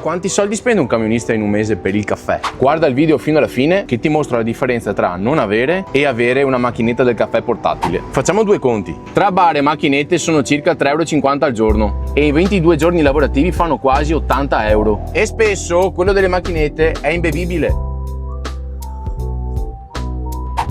quanti soldi spende un camionista in un mese per il caffè? Guarda il video fino alla fine che ti mostro la differenza tra non avere e avere una macchinetta del caffè portatile. Facciamo due conti. Tra bar e macchinette sono circa 3,50 € al giorno e i 22 giorni lavorativi fanno quasi 80 euro. E spesso quello delle macchinette è imbevibile.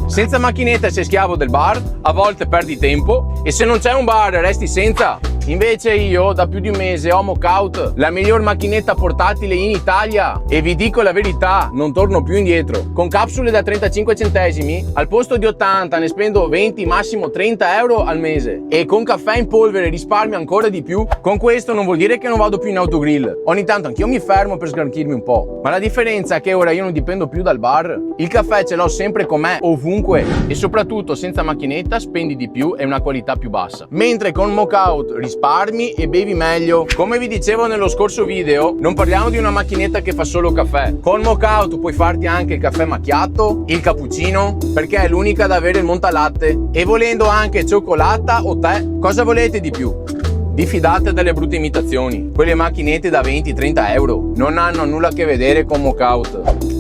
Senza macchinetta sei schiavo del bar, a volte perdi tempo e se non c'è un bar resti senza. Invece io da più di un mese ho Mokout, la miglior macchinetta portatile in Italia, e vi dico la verità, non torno più indietro. Con capsule da 35 centesimi al posto di 80 ne spendo 20, massimo 30 euro al mese, e con caffè in polvere risparmio ancora di più. Con questo non vuol dire che non vado più in autogrill, ogni tanto anch'io mi fermo per sgranchirmi un po', ma la differenza è che ora io non dipendo più dal bar, il caffè ce l'ho sempre con me ovunque e soprattutto senza macchinetta spendi di più e una qualità più bassa, mentre con Mokout risparmi e bevi meglio. Come vi dicevo nello scorso video, non parliamo di una macchinetta che fa solo caffè. Con Mokout puoi farti anche il caffè macchiato, il cappuccino, perché è l'unica ad avere il montalatte, e volendo anche cioccolata o tè. Cosa volete di più? Vi fidate delle brutte imitazioni? Quelle macchinette da 20-30 euro non hanno nulla a che vedere con Mokout.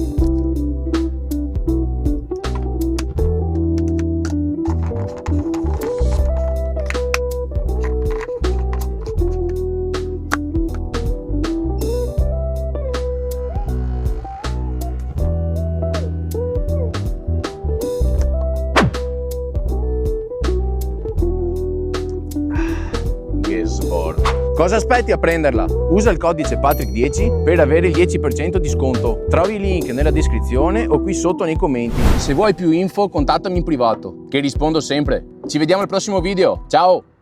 Cosa aspetti a prenderla? Usa il codice Patrick10 per avere il 10% di sconto. Trovi il link nella descrizione o qui sotto nei commenti. Se vuoi più info contattami in privato, che rispondo sempre. Ci vediamo al prossimo video, ciao!